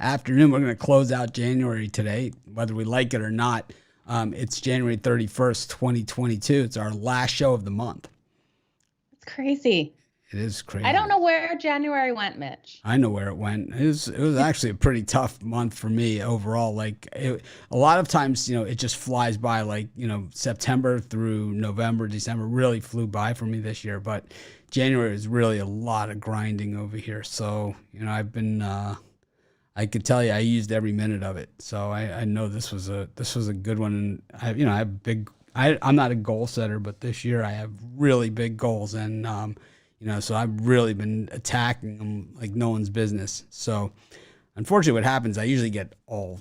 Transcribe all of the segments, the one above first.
afternoon. We're going to close out January today, whether we like it or not. It's January 31st, 2022. It's our last show of the month. It's crazy. It is crazy. I don't know where January went, Mitch. I know where it went. It was actually a pretty tough month for me overall. Like a lot of times, it just flies by. Like, September through November, December really flew by for me this year. But January is really a lot of grinding over here. So, I've been, I could tell you I used every minute of it. So I know this was a good one. And I have I'm not a goal setter, but this year I have really big goals. And, so I've really been attacking them like no one's business. So unfortunately what happens, I usually get all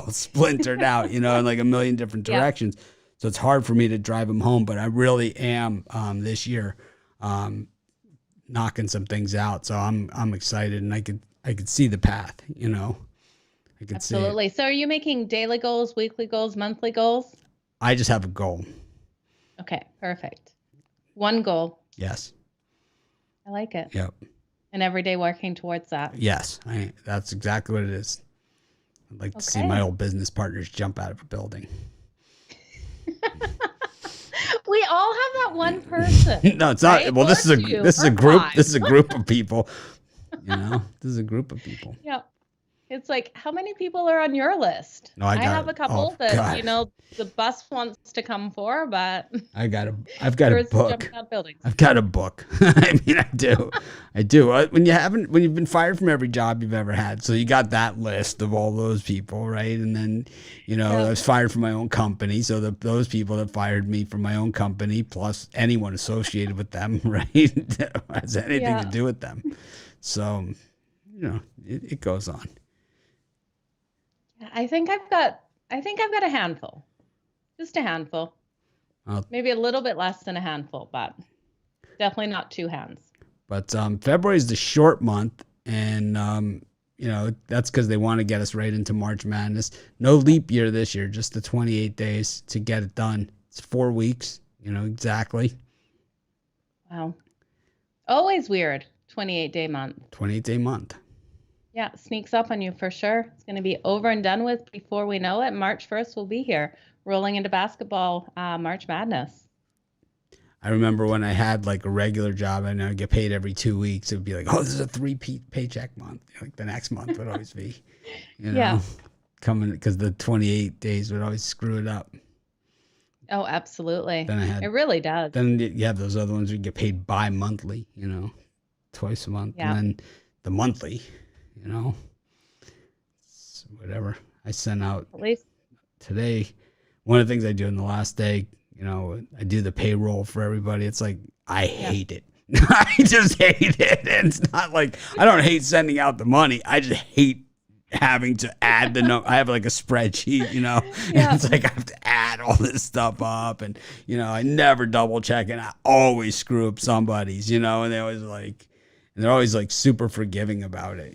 splintered out, in like a million different directions. Yeah. So it's hard for me to drive them home, but I really am this year knocking some things out. So I'm excited, and I could see the path, I could Absolutely. See it. So are you making daily goals, weekly goals, monthly goals? I just have a goal. Okay, perfect. One goal. Yes. I like it. Yep. And every day working towards that. Yes. That's exactly what it is. I'd like to see my old business partners jump out of a building. We all have that one person. No, it's not. Right? Well, this is a group. This is a group of people. This is a group of people. Yep. It's like, how many people are on your list? No, I have a couple that, the bus wants to come for, but I've got a book. I've got a book. I do. When you've been fired from every job you've ever had. So you got that list of all those people, right? And then, I was fired from my own company. So those people that fired me from my own company, plus anyone associated with them, right? That has anything to do with them. So, it goes on. I think I've got a handful, just a handful, maybe a little bit less than a handful, but definitely not two hands. But February is the short month, and that's because they want to get us right into March Madness. No leap year this year, just the 28 days to get it done. It's 4 weeks, exactly. Wow, always weird. 28-day month. 28-day month. Yeah, sneaks up on you for sure. It's going to be over and done with before we know it. March 1st will be here, rolling into basketball, March Madness. I remember when I had like a regular job and I'd get paid every 2 weeks. It would be like, this is a 3-paycheck month. Like the next month would always be, coming, because the 28 days would always screw it up. Oh, absolutely. It really does. Then you have those other ones where you get paid bi-monthly, twice a month. Yeah. And then the monthly. Whatever. I sent out at least today. One of the things I do in the last day, I do the payroll for everybody. It's like, I hate it. I just hate it. And it's not like, I don't hate sending out the money. I just hate having to add the I have like a spreadsheet, Yeah. And it's like I have to add all this stuff up, and I never double check, and I always screw up somebody's, and they're always like super forgiving about it,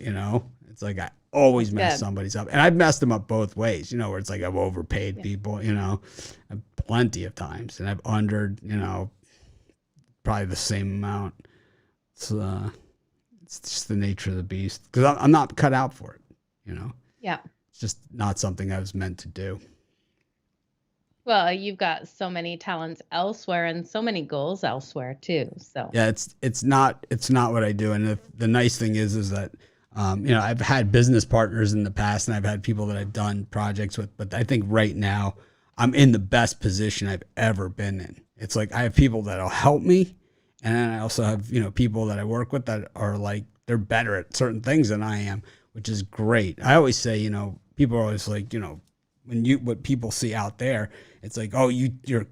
It's like I always mess somebody's up. And I've messed them up both ways, where it's like I've overpaid people, plenty of times. And I've undered, probably the same amount. It's just the nature of the beast. Because I'm not cut out for it, Yeah. It's just not something I was meant to do. Well, you've got so many talents elsewhere and so many goals elsewhere too. So yeah, it's not what I do. And the nice thing is that I've had business partners in the past, and I've had people that I've done projects with. But I think right now I'm in the best position I've ever been in. It's like I have people that'll help me, and then I also have people that I work with that are like they're better at certain things than I am, which is great. I always say people are always like what people see out there, it's like, oh, you're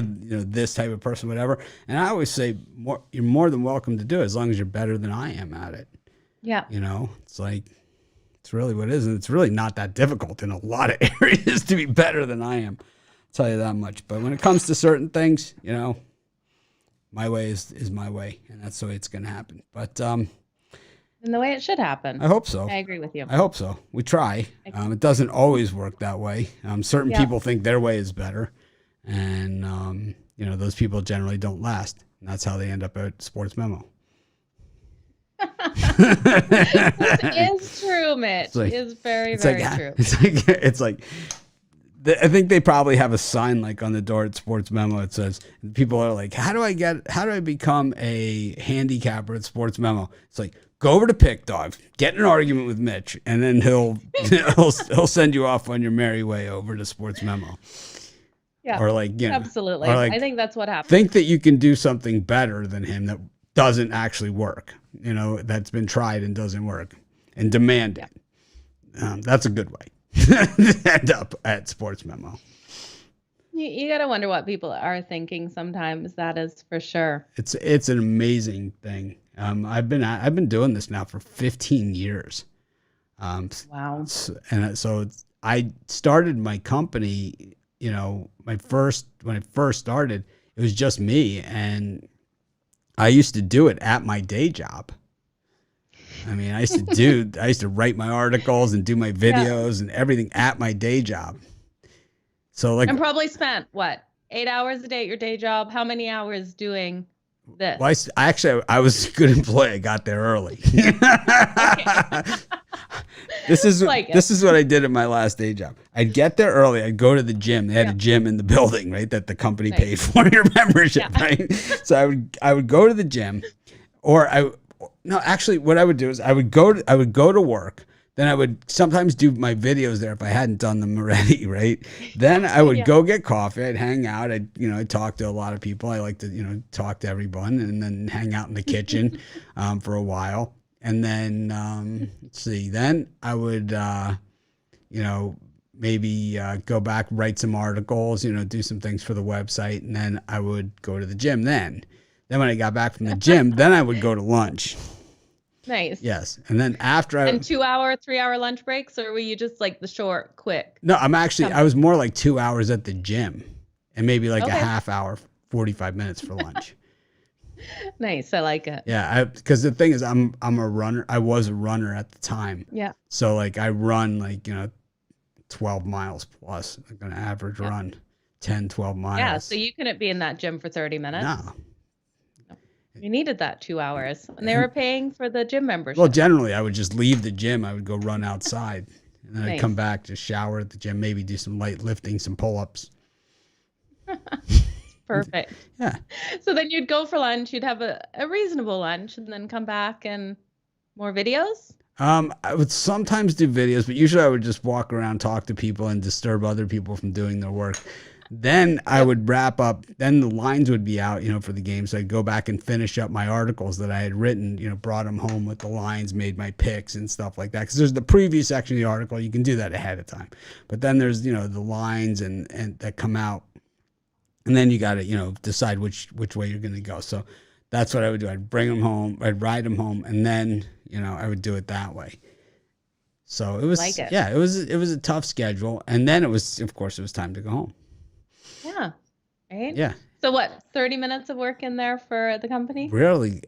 this type of person, whatever. And I always say you're more than welcome to do it as long as you're better than I am at it. Yeah. It's like, it's really what it is. And it's really not that difficult in a lot of areas to be better than I am. I'll tell you that much. But when it comes to certain things, my way is my way, and that's the way it's going to happen. But, and the way it should happen. I hope so. I agree with you. I hope so. We try. It doesn't always work that way. Certain people think their way is better, and those people generally don't last, and that's how they end up at Sports Memo. This is true, Mitch. Like, is very, very true. It's like, I think they probably have a sign like on the door at Sports Memo. It says, people are like, how do I become a handicapper at Sports Memo? It's like, go over to PickDawgz, get in an argument with Mitch, and then he'll send you off on your merry way over to Sports Memo. Yeah. Or like, absolutely. Or like, I think that's what happens. Think that you can do something better than him that doesn't actually work, that's been tried and doesn't work, and demand it. That's a good way to end up at Sports Memo. You got to wonder what people are thinking sometimes. That is for sure. It's an amazing thing. I've been doing this now for 15 years. Wow. And so I started my company, when I first started, it was just me, and I used to do it at my day job. I mean, I used to write my articles and do my videos and everything at my day job. So like, and probably spent what, 8 hours a day at your day job? How many hours doing this? Well, I was a good employee. I got there early. This is what I did at my last day job. I'd get there early. I'd go to the gym. They had a gym in the building, right? That the company paid for your membership, right? So I would go to the gym, what I would do is I would go to work. Then I would sometimes do my videos there if I hadn't done them already, right? Then I would go get coffee. I'd hang out. I'd talk to a lot of people. I like to, talk to everyone, and then hang out in the kitchen for a while. And then, let's see, then I would, maybe go back, write some articles, do some things for the website. And then I would go to the gym then. Then when I got back from the gym, then I would go to lunch. Nice. Yes. And then after And 2 hour, 3 hour lunch breaks, or were you just like the short, quick? No, I was more like 2 hours at the gym and maybe like a half hour, 45 minutes for lunch. Nice. I like it. Yeah. Because the thing is, I'm a runner. I was a runner at the time. Yeah. So like I run 12 miles plus, like an average run, 10, 12 miles. Yeah. So you couldn't be in that gym for 30 minutes. No. You needed that 2 hours, and they were paying for the gym membership. Well, generally, I would just leave the gym. I would go run outside, and then I'd come back, just shower at the gym, maybe do some light lifting, some pull-ups. Perfect. Yeah. So then you'd go for lunch. You'd have a reasonable lunch, and then come back and more videos? I would sometimes do videos, but usually I would just walk around, talk to people, and disturb other people from doing their work. Then I would wrap up. Then the lines would be out, for the game. So I'd go back and finish up my articles that I had written, brought them home with the lines, made my picks and stuff like that. Because there's the preview section of the article. You can do that ahead of time. But then there's, the lines and that come out. And then you got to, decide which way you're going to go. So that's what I would do. I'd bring them home. I'd ride them home. And then, I would do it that way. So it was, it was a tough schedule. And then it was time to go home. Yeah. Right? Yeah. So what, 30 minutes of work in there for the company? Really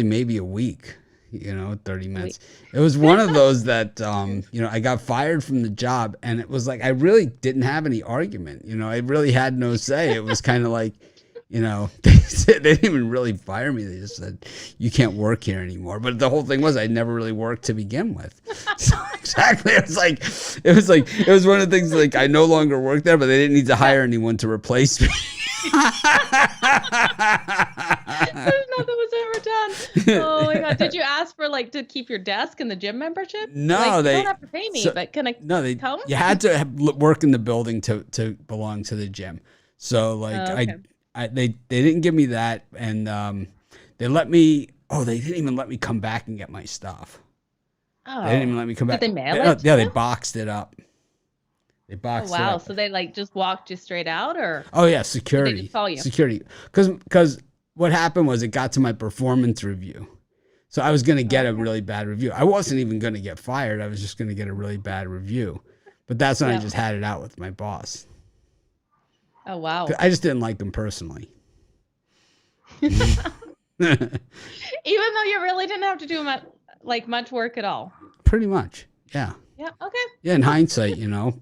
maybe a week, 30 minutes. It was one of those that, I got fired from the job, and it was like, I really didn't have any argument. I really had no say. It was kind of like, they didn't even really fire me. They just said, you can't work here anymore. But the whole thing was I never really worked to begin with. So exactly. It was one of the things like I no longer work there, but they didn't need to hire anyone to replace me. There's nothing was ever done. Oh my God. Did you ask for to keep your desk and the gym membership? No, they don't have to pay me, but can I come? You had to work in the building to belong to the gym. So they didn't give me that, and they let me. Oh, they didn't even let me come back and get my stuff. Oh, they didn't even let me come back. Did they mail it? Yeah, they boxed it up. They boxed it up. Wow, so they just walked you straight out, or? Oh yeah, security. Did they just call you? Security, because what happened was it got to my performance review, so I was going to get a really bad review. I wasn't even going to get fired. I was just going to get a really bad review, but that's when I just had it out with my boss. Oh, wow. I just didn't like them personally. Even though you really didn't have to do much work at all. Pretty much. Yeah. Yeah. Okay. Yeah. In hindsight, I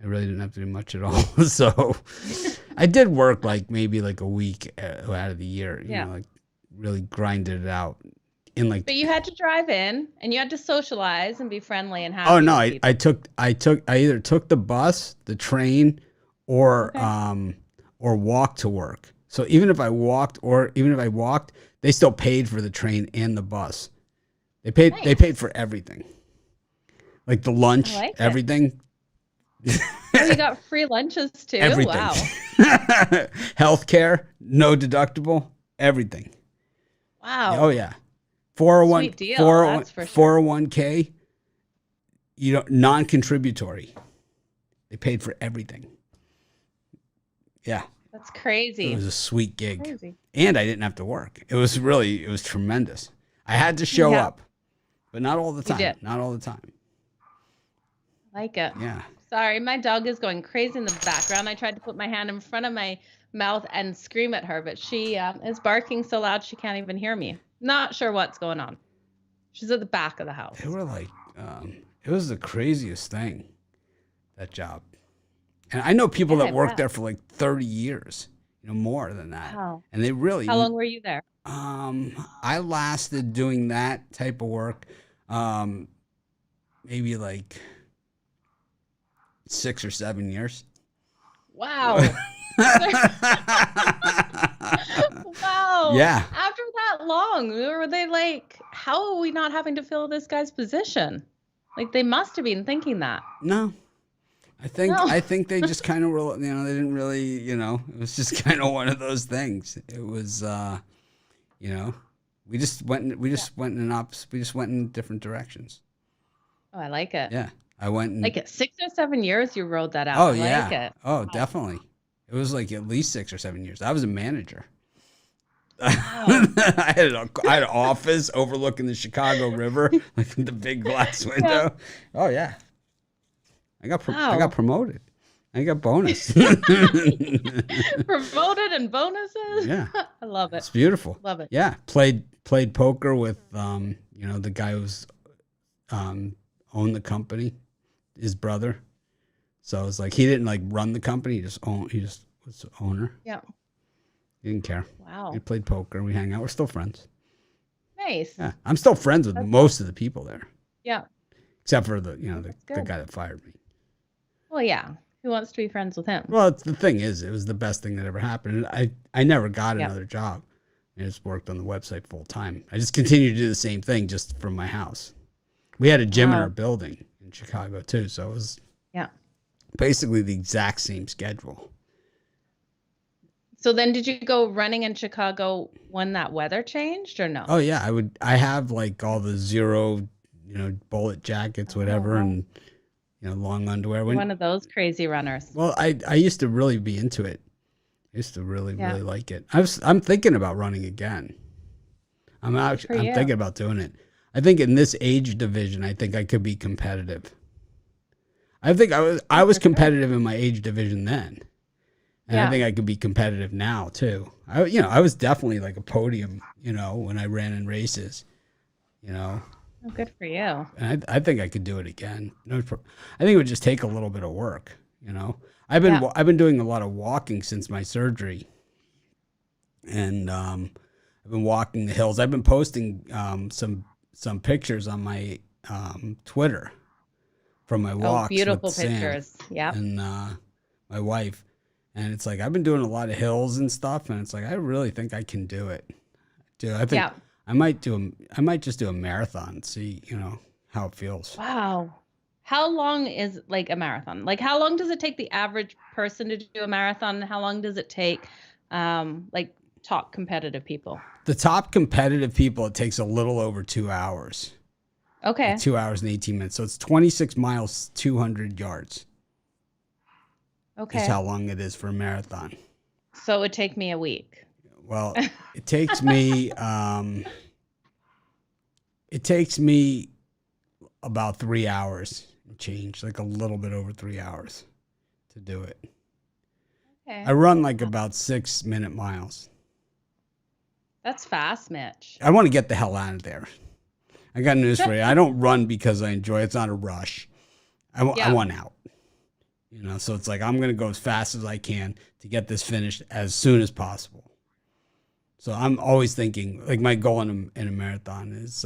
really didn't have to do much at all. So I did work maybe a week out of the year, really grinded it out. in like. But you had to drive in and you had to socialize and be friendly and happy. Oh no, with I people. either took the bus, the train, or Okay. or walked to work. So even if I walked, they still paid for the train and the bus. They Nice. paid for everything. Like the I lunch, like it. everything. Oh, you got free lunches too? Everything. Wow. Healthcare, no deductible, everything. Wow. Oh yeah. 401 Sweet deal, that's for sure. 401k, non-contributory. They paid for everything. Yeah. That's crazy. It was a sweet gig. Crazy. And I didn't have to work. It was tremendous. I had to show up, but not all the time. did. Not all the time. Like it. Yeah. Sorry, my dog is going crazy in the background. I tried to put my hand in front of my mouth and scream at her, but she is barking so loud she can't even hear me. Not sure what's going on. She's at the back of the house. They were like, it was the craziest thing, that job. And I know people that worked there for like 30 years, more than that. Wow. And they really. How long were you there? I lasted doing that type of work, maybe like 6 or 7 years. Wow. Wow. Yeah. After that long, were they like, how are we not having to fill this guy's position? Like they must have been thinking that. No. I think they just kind of were, they didn't really, it was just kind of one of those things. It was, we just went in different directions. Oh, I like it. Yeah. I went and, Like 6 or 7 years you rode that out. oh I yeah. like it. Oh, definitely. It was like at least 6 or 7 years. I was a manager. Wow. I had an office overlooking the Chicago River, like the big glass window. Yeah. Oh yeah. I got Wow. promoted. I got bonus. Promoted and bonuses. Yeah. I love it. It's beautiful. Love it. Yeah. Played poker with the guy who's owned the company, his brother. So it was like he didn't like run the company, he just was the owner. Yeah. He didn't care. Wow. We played poker, we hang out, we're still friends. Nice. Yeah. I'm still friends with most of the people there. Yeah. Except for the good. guy that fired me. Well, yeah. Who wants to be friends with him? Well, the thing is, it was the best thing that ever happened. I never got another job. I just worked on the website full time. I just continued to do the same thing just from my house. We had a gym in our building in Chicago too, so it was basically the exact same schedule. So then did you go running in Chicago when that weather changed or no? Oh yeah, I have like all the zero, bullet jackets, whatever, and long underwear. One of those crazy runners. Well, I used to really be into it. I used to really like it. I'm thinking about running again. I'm thinking about doing it. I think in this age division, I think I could be competitive. I think I was competitive in my age division then. And I think I could be competitive now too. I was definitely like a podium, when I ran in races, Oh, good for you. And I think I could do it again. I think it would just take a little bit of work, I've been doing a lot of walking since my surgery. And I've been walking the hills. I've been posting some pictures on my Twitter from my walks. Beautiful with Sam pictures. Yeah. And my wife. And it's like I've been doing a lot of hills and stuff, and it's like I really think I can do it. I think I might just do a marathon, see, how it feels. Wow. How long is like a marathon? Like how long does it take the average person to do a marathon? How long does it take like top competitive people? The top competitive people, it takes a little over 2 hours. Okay. Like 2 hours and 18 minutes. So it's 26 miles, 200 yards. Okay. Is how long it is for a marathon. So it would take me a week. Well, it takes me about 3 hours and change, like a little bit over 3 hours to do it. Okay. I run like about 6-minute miles. That's fast, Mitch. I want to get the hell out of there. I got news for you. I don't run because I enjoy it. It's not a rush. I want out. So it's like I'm going to go as fast as I can to get this finished as soon as possible. So I'm always thinking, like my goal in a marathon is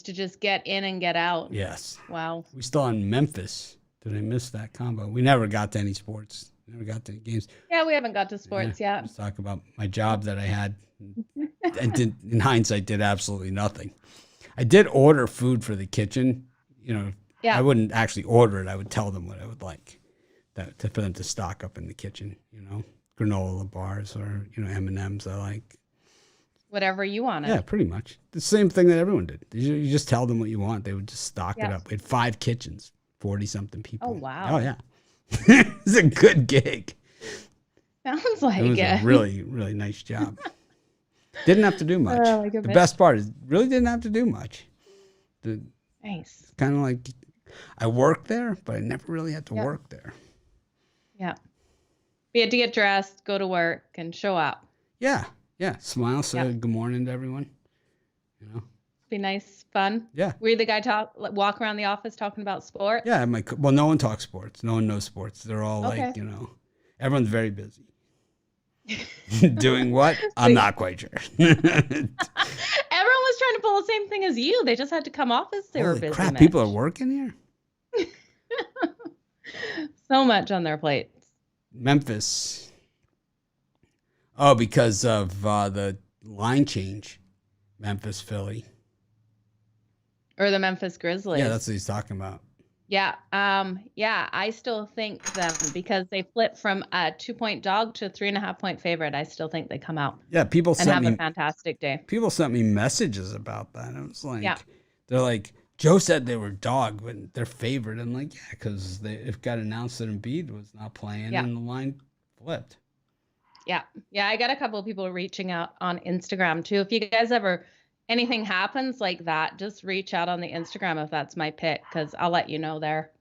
to just get in and get out. yes. Wow. We still on Memphis. Did I miss that combo? We never got to any sports. Never got to any games. Yeah, we haven't got to sports yet. Let's talk about my job that I had. And did, in hindsight, did absolutely nothing. I did order food for the kitchen. You know, I wouldn't actually order it. I would tell them what I would like for them to stock up in the kitchen. You know, granola bars or M&Ms. I like whatever you wanted. Yeah, pretty much the same thing that everyone did. You just tell them what you want. They would just stock it up. We had 5 kitchens, 40-something people. Oh wow. Oh yeah, it's a good gig. Sounds like it was a really, really nice job. Didn't have to do much. Oh, the best part is really didn't have to do much. Nice. Kind of like I worked there, but I never really had to work there. Yeah. We had to get dressed, go to work, and show up. Yeah. Yeah. Smile, say good morning to everyone. You know. Be nice, fun. Yeah. Were you the guy walk around the office talking about sports? Yeah. Well, no one talks sports. No one knows sports. They're all like, everyone's very busy. Doing what? I'm not quite sure. Everyone was trying to pull the same thing as you. They just had to come off as they were busy. Crap, people are working here. So much on their plates. Memphis. Oh, because of the line change. Memphis, Philly. Or the Memphis Grizzlies. Yeah, that's what he's talking about. Yeah. I still think them because they flipped from a 2-point dog to a 3.5-point favorite. I still think they come out. Yeah, people sent me a fantastic day. People sent me messages about that. It was like, they're like, Joe said they were dog, but they're favored. I'm like, yeah, because it got announced that Embiid was not playing and the line flipped. Yeah. Yeah, I got a couple of people reaching out on Instagram too. If you guys anything happens like that, just reach out on the Instagram if that's my pick, because I'll let you know there.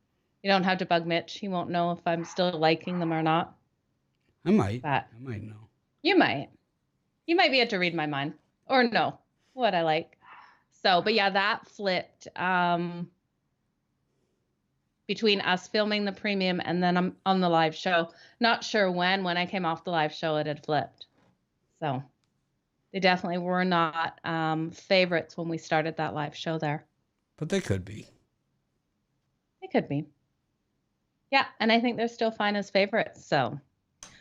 You don't have to bug Mitch. He won't know if I'm still liking them or not. I might. But I might know. You might. You might be able to read my mind or know what I like. So, but yeah, that flipped between us filming the premium and then I'm on the live show. Not sure when I came off the live show, it had flipped. So they definitely were not favorites when we started that live show there. But they could be. They could be. Yeah, and I think they're still fine as favorites. So,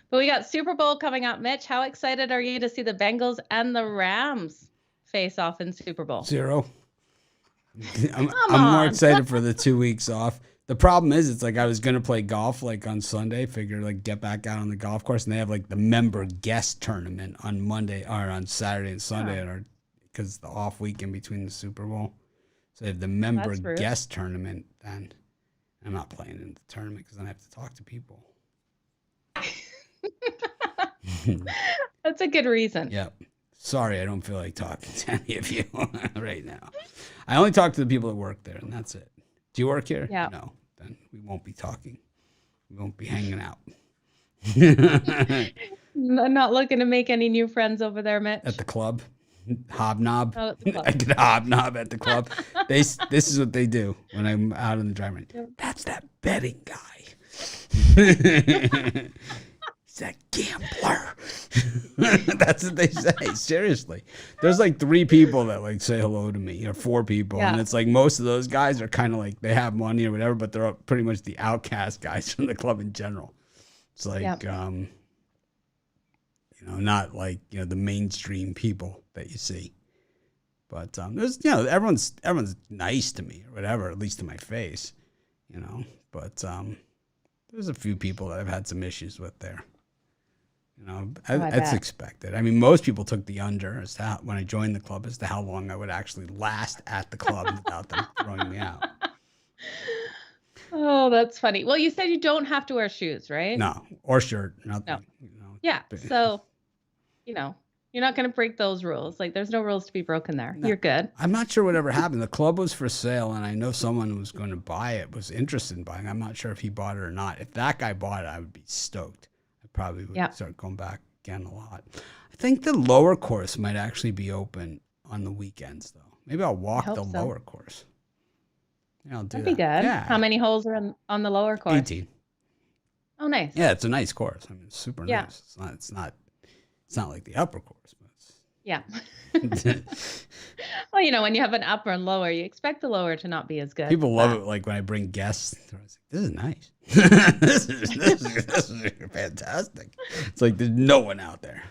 but we got Super Bowl coming up. Mitch, how excited are you to see the Bengals and the Rams face off in Super Bowl? 0. I'm more excited for the 2 weeks off. The problem is, it's like I was gonna play golf like on Sunday. Figure like get back out on the golf course, and they have like the member guest tournament on Monday or on Saturday and Sunday, because the off week in between the Super Bowl. So they have the member guest tournament. Then I'm not playing in the tournament because then I have to talk to people. That's a good reason. Yep. Sorry, I don't feel like talking to any of you right now. I only talk to the people that work there, and that's it. Do you work here? Yeah. No. Then we won't be talking. We won't be hanging out. I'm not looking to make any new friends over there, Mitch. At the club? Hobnob? Oh, at the club. I could hobnob at the club. This is what they do when I'm out in the driving range. Yep. That's that betting guy. He's that gambler. That's what they say. Seriously. There's like 3 people that like say hello to me, or 4 people. Yeah. And it's like most of those guys are kind of like they have money or whatever, but they're pretty much the outcast guys from the club in general. It's like, not like, the mainstream people that you see. But there's, everyone's nice to me or whatever, at least to my face, But there's a few people that I've had some issues with there. That's expected. I mean, most people took the under as to when I joined the club as to how long I would actually last at the club without them throwing me out. Oh, that's funny. Well, you said you don't have to wear shoes, right? No, or shirt. Nothing. No. Yeah. So, you're not going to break those rules. Like, there's no rules to be broken there. No, you're good. I'm not sure whatever happened. The club was for sale, and I know someone who was going to buy it, was interested in buying. I'm not sure if he bought it or not. If that guy bought it, I would be stoked. I probably would start going back again a lot. I think the lower course might actually be open on the weekends, though. Maybe I'll walk the lower course. Yeah, I'll do that. That'd be good. Yeah. How many holes are on the lower course? 18. Oh, nice. Yeah, it's a nice course. I mean, it's super Yeah. nice. It's not like the upper course, but Yeah. it's Well, when you have an upper and lower, you expect the lower to not be as good. people love but- it. Like when I bring guests, they're always like, "This is nice. this is fantastic." It's like there's no one out there,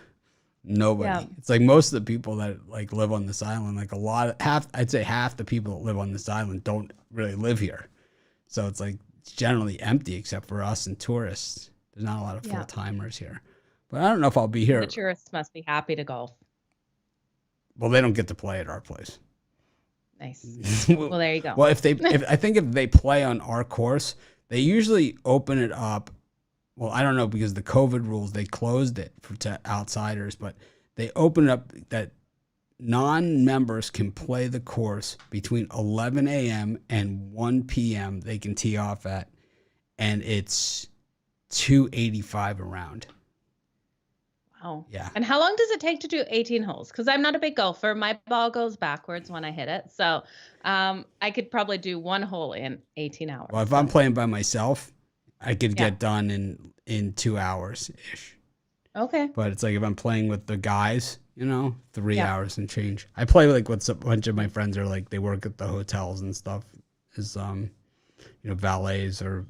nobody. Yeah. It's like most of the people that like live on this island, like I'd say half the people that live on this island don't really live here. So it's like it's generally empty except for us and tourists. There's not a lot of Yeah. full timers here. But I don't know if I'll be here. The tourists must be happy to golf. Well, they don't get to play at our place. Nice. Well, there you go. Well, if they play on our course, they usually open it up. Well, I don't know because the COVID rules, they closed it to outsiders, but they open it up that non-members can play the course between 11 a.m. and 1 p.m. They can tee off at, and it's $285 a round. Wow. Yeah. And how long does it take to do 18 holes? Because I'm not a big golfer. My ball goes backwards when I hit it. So I could probably do one hole in 18 hours. Well, if I'm playing by myself, I could Yeah. get done in 2 hours ish. Okay. But it's like if I'm playing with the guys, 3 Yeah. hours and change. I play like with a bunch of my friends are like they work at the hotels and stuff as valets or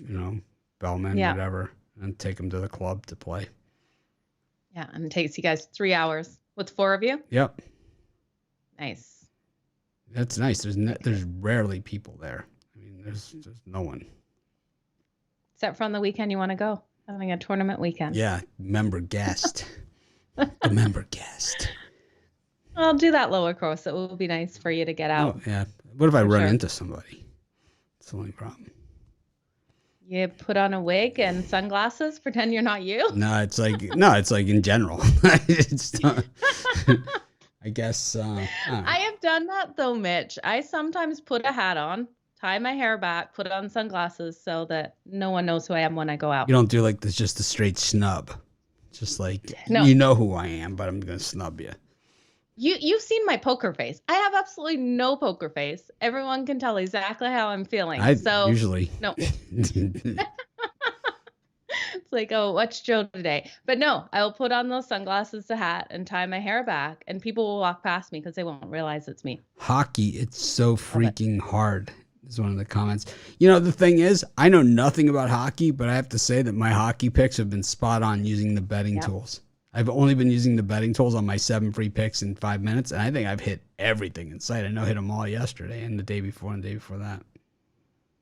bellmen, Yeah. whatever, and take them to the club to play. Yeah. And it takes you guys 3 hours with 4 of you. Yep, Nice. that's nice. There's rarely people there. I mean, there's no one. Except for on the weekend you want to go. Having a tournament weekend. Yeah, member guest, the member guest. I'll do that lower course. It will be nice for you to get out. Oh yeah. What if I For run sure. into somebody? That's the only problem. You put on a wig and sunglasses, pretend you're not you. No, it's like in general. It's not, I guess. I don't know. I have done that though, Mitch. I sometimes put a hat on, tie my hair back, put on sunglasses so that no one knows who I am when I go out. You don't do like this, just a straight snub. Just like No. you know who I am, but I'm gonna snub you. You've seen my poker face. I have absolutely no poker face. Everyone can tell exactly how I'm feeling. I so usually. no. It's like, oh, what's Joe today? But no, I'll put on those sunglasses, the hat, and tie my hair back, and people will walk past me because they won't realize it's me. Hockey, it's so freaking hard. Is one of the comments. The thing is, I know nothing about hockey, but I have to say that my hockey picks have been spot on using the betting Yep. tools. I've only been using the betting tools on my 7 free picks in 5 minutes, and I think I've hit everything in sight. I know I hit them all yesterday and the day before and the day before that.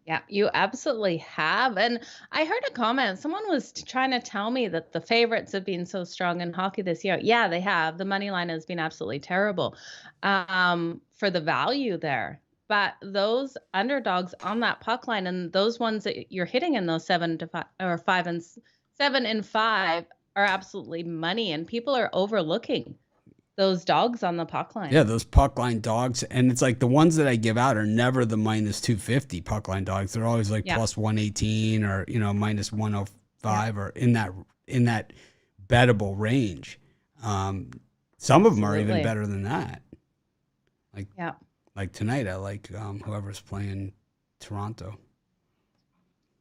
Yeah, you absolutely have. And I heard a comment. Someone was trying to tell me that the favorites have been so strong in hockey this year. Yeah, they have. The money line has been absolutely terrible for the value there. But those underdogs on that puck line and those ones that you're hitting in those 7 to 5 or 5 and 7 and 5 are absolutely money, and people are overlooking those dogs on the puck line. Yeah, those puck line dogs. And it's like the ones that I give out are never the minus 250 puck line dogs. They're always like Yeah. plus 118 or, minus 105 or in that bettable range. Some of them are even Absolutely. better than that. Yeah. Like tonight, I like whoever's playing Toronto.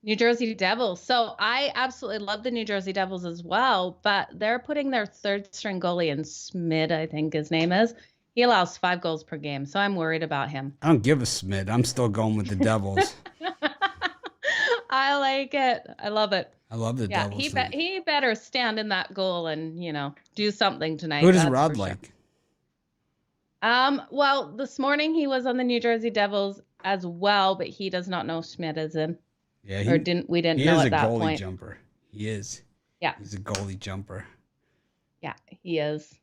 New Jersey Devils. So I absolutely love the New Jersey Devils as well, but they're putting their third string goalie in Smid, I think his name is. He allows 5 goals per game, so I'm worried about him. I don't give a smid. I'm still going with the Devils. I like it. I love it. I love the Yeah, Devils. he better stand in that goal and, do something tonight. Who does that's Rod for sure. like? Well, this morning he was on the New Jersey Devils as well, but he does not know Schmidt is in. Yeah, We didn't he know is at a that goalie point. jumper. He is. Yeah. He's a goalie jumper. Yeah, he is.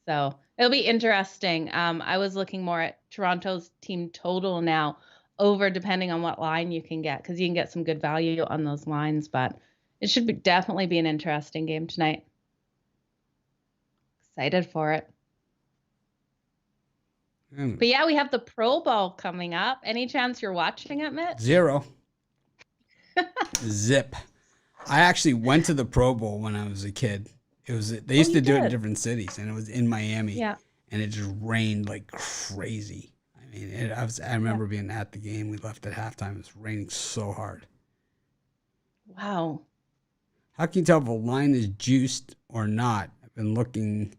So it'll be interesting. I was looking more at Toronto's team total now, over depending on what line you can get, because you can get some good value on those lines. But it should definitely be an interesting game tonight. Excited for it. But yeah, we have the Pro Bowl coming up. Any chance you're watching it, Mitch? 0. Zip. I actually went to the Pro Bowl when I was a kid. They used to do it in did? different cities, and it was in Miami. Yeah. And it just rained like crazy. I mean, I remember being at the game. We left at halftime. It was raining so hard. Wow. How can you tell if a line is juiced or not? I've been looking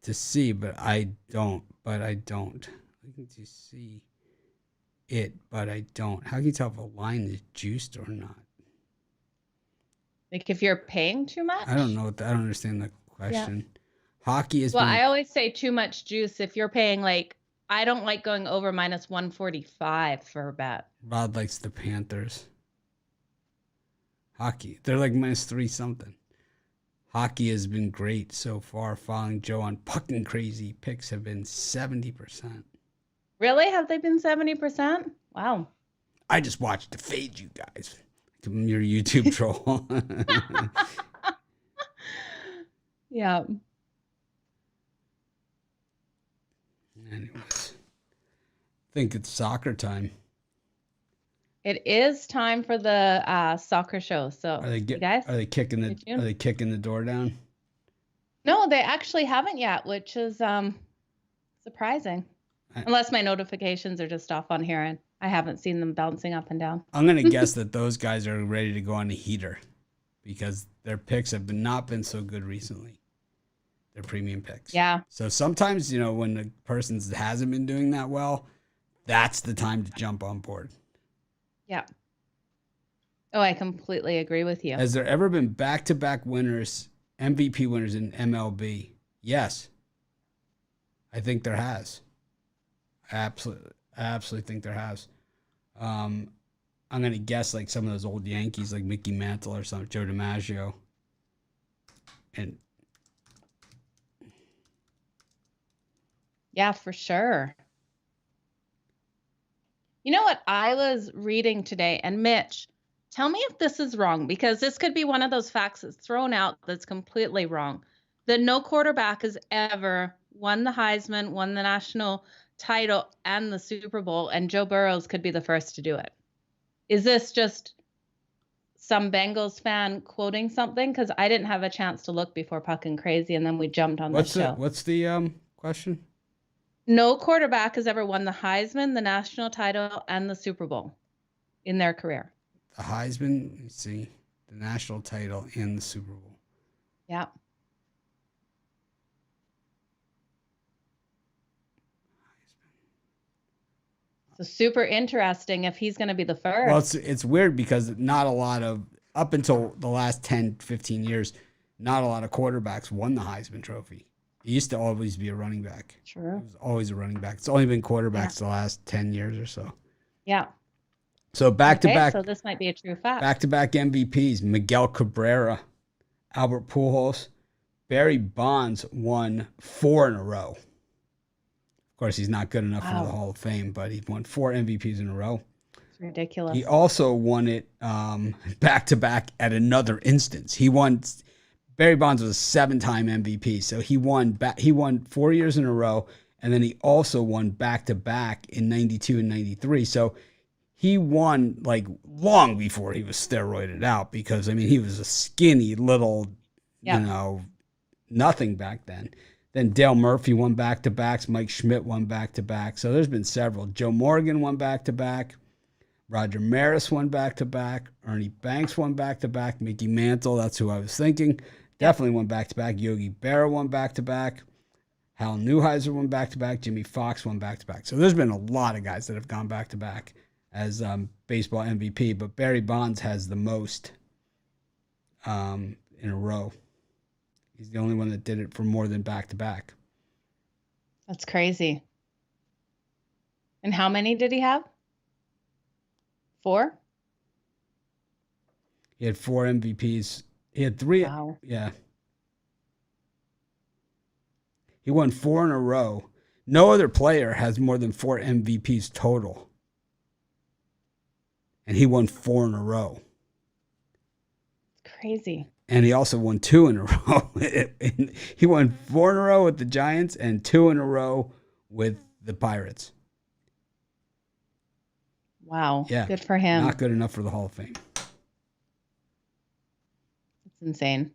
to see, but I don't. Looking to see it, but I don't. How can you tell if a line is juiced or not? Like if you're paying too much? I don't know. I don't understand the question. Yeah. Hockey is. Well, I always say too much juice if you're paying like, I don't like going over minus 145 for a bet. Rod likes the Panthers. Hockey. They're like minus 3 something. Hockey has been great so far. Following Joe on pucking crazy picks have been 70%. Really? Have they been 70%? Wow. I just watched to fade you guys. I'm your YouTube troll. Yeah. Anyways, I think it's soccer time. It is time for the soccer show. So Are they kicking the door down? No, they actually haven't yet, which is surprising. Unless my notifications are just off on here and I haven't seen them bouncing up and down. I'm gonna guess that those guys are ready to go on a heater because their picks have not been so good recently. Their premium picks. Yeah. So sometimes, when the person hasn't been doing that well, that's the time to jump on board. Yeah. Oh, I completely agree with you. Has there ever been back-to-back winners, MVP winners in MLB? Yes. I think there has. I absolutely think there has. I'm going to guess like some of those old Yankees like Mickey Mantle or something, Joe DiMaggio. And yeah, for sure. You know what I was reading today? And Mitch, tell me if this is wrong, because this could be one of those facts that's thrown out that's completely wrong. That no quarterback has ever won the Heisman, won the national title and the Super Bowl, and Joe Burrows could be the first to do it. Is this just some Bengals fan quoting something? Because I didn't have a chance to look before Puckin' Crazy, and then we jumped on the show. What's the question? No quarterback has ever won the Heisman, the national title, and the Super Bowl in their career. The Heisman, let's see, the national title and the Super Bowl. Yeah. So super interesting if he's going to be the first. Well, it's weird because not a lot of, up until the last 10, 15 years, not a lot of quarterbacks won the Heisman Trophy. It used to always be a running back. True. It was always a running back. It's only been quarterbacks the last 10 years or so. Yeah. So back-to-back. So this might be a true fact. Back-to-back MVPs. Miguel Cabrera, Albert Pujols, Barry Bonds won 4 in a row. Of course, he's not good enough for the Hall of Fame, but he won 4 MVPs in a row. It's ridiculous. He also won it back-to-back at another instance. Barry Bonds was a 7-time MVP, so he won 4 years in a row, and then he also won back-to-back in 92 and 93. So he won like long before he was steroided out because, he was a skinny little, nothing back then. Then Dale Murphy won back-to-backs. Mike Schmidt won back-to-back. So there's been several. Joe Morgan won back-to-back. Roger Maris won back-to-back. Ernie Banks won back-to-back. Mickey Mantle, that's who I was thinking. Definitely won back-to-back. Yogi Berra won back-to-back. Hal Neuheiser won back-to-back. Jimmy Fox won back-to-back. So there's been a lot of guys that have gone back-to-back as baseball MVP. But Barry Bonds has the most in a row. He's the only one that did it for more than back-to-back. That's crazy. And how many did he have? 4? He had 4 MVPs. He had 3. Wow. Yeah. He won 4 in a row. No other player has more than 4 MVPs total. And he won 4 in a row. It's crazy. And he also won 2 in a row. He won 4 in a row with the Giants and 2 in a row with the Pirates. Wow. Yeah. Good for him. Not good enough for the Hall of Fame. It's insane.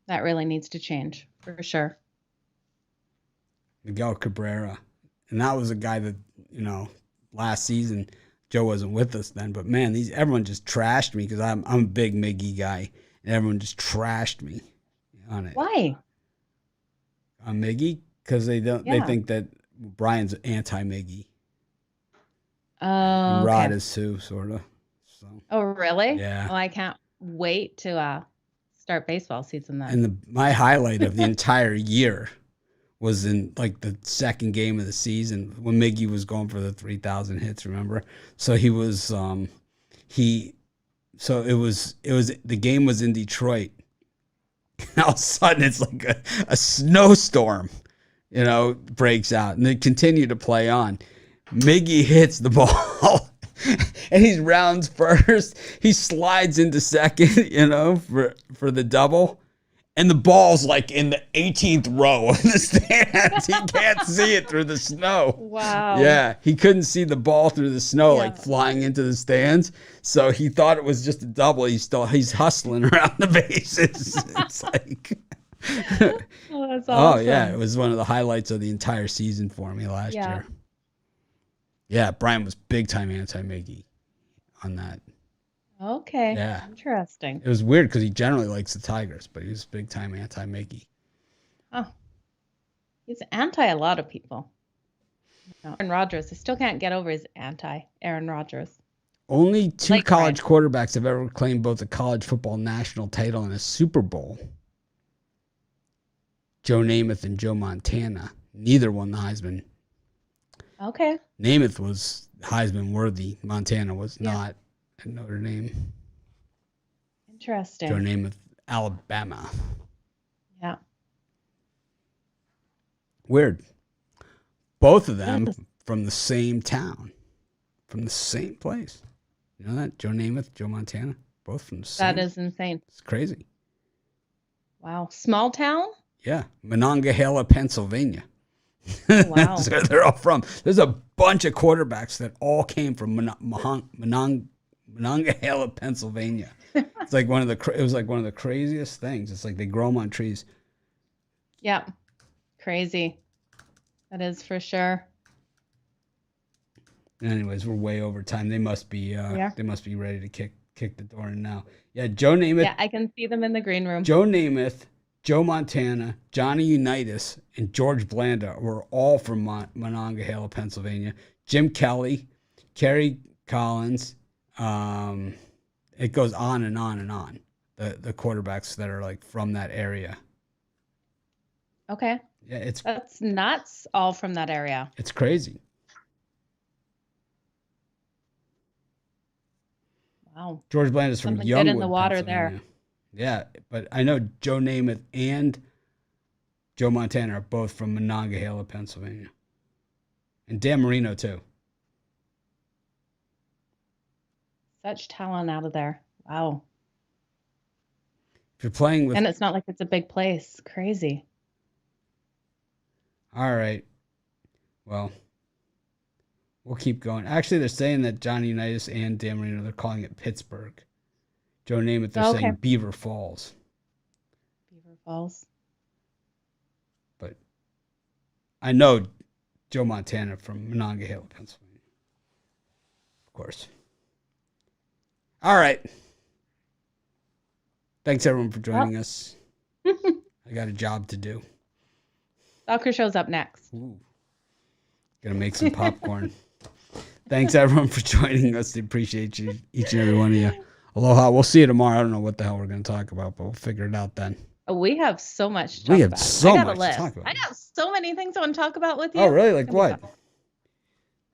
That really needs to change for sure. Miguel Cabrera. And that was a guy that, last season, Joe wasn't with us then. But, man, everyone just trashed me because I'm a big Miggy guy. and everyone just trashed me on it. Why? On Miggy? Because they think that Brian's anti-Miggy. Oh, And Rod okay. is too, sort of. So. Oh, really? Yeah. Oh, I can't wait to start baseball season then. And my highlight of the entire year was in like the second game of the season when Miggy was going for the 3,000 hits. Remember? So he was So it was the game was in Detroit. And all of a sudden, it's like a snowstorm, breaks out, and they continue to play on. Miggy hits the ball, and he rounds first. He slides into second, for the double. And the ball's like in the 18th row of the stands. He can't see it through the snow. Wow. Yeah, he couldn't see the ball through the snow, like flying into the stands. So he thought it was just a double. He's hustling around the bases. It's like, oh, that's awesome. Oh yeah, it was one of the highlights of the entire season for me last year. Yeah, Brian was big time anti-Miggy on that. Okay. Yeah. Interesting. It was weird because he generally likes the Tigers, but he was big time anti-Miggy. Oh. He's anti a lot of people. Aaron Rodgers. I still can't get over his anti-Aaron Rodgers. Only two college quarterbacks have ever claimed both a college football national title and a Super Bowl. Joe Namath and Joe Montana. Neither won the Heisman. Okay. Namath was Heisman worthy. Montana was not. Notre Dame. Interesting. Joe Namath, Alabama. Yeah. Weird. Both of them from the same town, from the same place. You know that? Joe Namath, Joe Montana, both from the same. That is insane. It's crazy. Wow. Small town? Yeah. Monongahela, Pennsylvania. Oh, wow. That's where they're all from. There's a bunch of quarterbacks that all came from Monongahela, Pennsylvania. It's like it was like one of the craziest things. It's like they grow them on trees. Yeah. Crazy. That is for sure. Anyways, we're way over time. They must be ready to kick the door in now. Yeah, Joe Namath. Yeah, I can see them in the green room. Joe Namath, Joe Montana, Johnny Unitas, and George Blanda were all from Monongahela, Pennsylvania. Jim Kelly, Kerry Collins. It goes on and on and on. The quarterbacks that are like from that area. Okay. Yeah, that's nuts. All from that area. It's crazy. Wow. George Bland is from Something Youngwood, good in the water there. Yeah, but I know Joe Namath and Joe Montana are both from Monongahela, Pennsylvania, and Dan Marino too. Such talent out of there. Wow. If you're playing with, and it's not like it's a big place. Crazy. All right. Well, we'll keep going. Actually, they're saying that Johnny Unitas and Dan Marino, they're calling it Pittsburgh. Joe Namath, they're saying Beaver Falls. Beaver Falls. But I know Joe Montana from Monongahela, Pennsylvania. Of course. All right. Thanks, everyone, for joining us. I got a job to do. Soccer show's up next. Ooh. Gonna make some popcorn. Thanks, everyone, for joining us. I appreciate you, each and every one of you. Aloha. We'll see you tomorrow. I don't know what the hell we're going to talk about, but we'll figure it out then. We have so much to talk about. We have so much to talk about. I got so many things I want to talk about with you. Oh, really? Like what?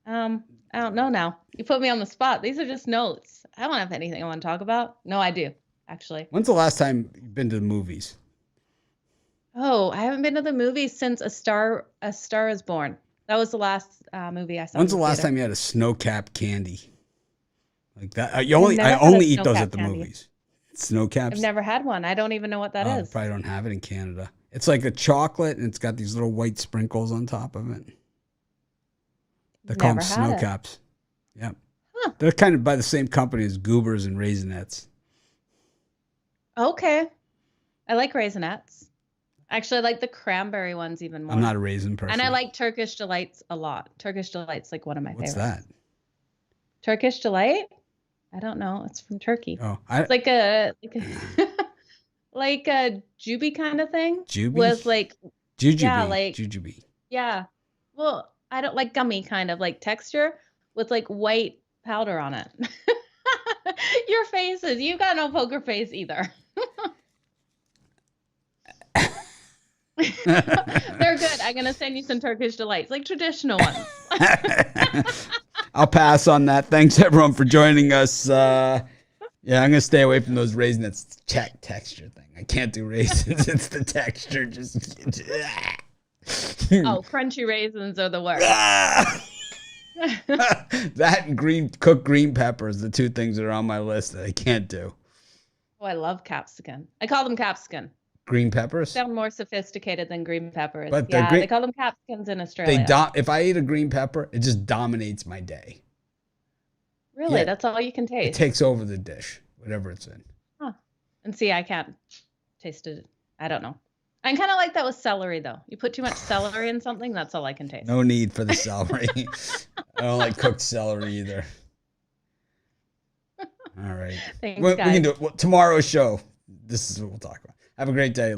I don't know now. You put me on the spot. These are just notes. I don't have anything I want to talk about. No, I do, actually. When's the last time you've been to the movies? Oh, I haven't been to the movies since A Star Is Born. That was the last movie I saw. When's the last time you had a snow cap candy? Like that? I only eat those at the movies. Snow caps? I've never had one. I don't even know what that is. Probably don't have it in Canada. It's like a chocolate, and it's got these little white sprinkles on top of it. They're called snow caps. Yep. Huh. They're kind of by the same company as Goobers and Raisinets. Okay. I like Raisinets. Actually, I like the cranberry ones even more. I'm not a raisin person. And I like Turkish Delights a lot. Turkish Delight's like one of my favorites. What's that? Turkish Delight? I don't know. It's from Turkey. Oh, it's like a like a juby kind of thing. Juby? With like, Jujube. yeah, like, Jujube. yeah. Well, I don't like gummy kind of like texture with like white powder on it. Your faces, you got no poker face either. They're good. I'm gonna send you some Turkish delights, like traditional ones. I'll pass on that. Thanks everyone for joining us. Yeah, I'm gonna stay away from those raisins. It's texture thing. I can't do raisins. It's the texture. Just Oh, crunchy raisins are the worst. That and cooked green peppers, the two things that are on my list that I can't do. Oh, I love capsicum. I call them capsicum. Green peppers? Sound more sophisticated than green peppers. But yeah, they call them capsicums in Australia. If I eat a green pepper, it just dominates my day. Really? Yeah. That's all you can It taste? takes over the dish, whatever it's in. Huh. And see, I can't taste it. I don't know. I'm kind of like that with celery, though. You put too much celery in something, that's all I can taste. No need for the celery. I don't like cooked celery either. All right. Thanks, We guys. can do it. Well, tomorrow's show. This is what we'll talk about. Have a great day.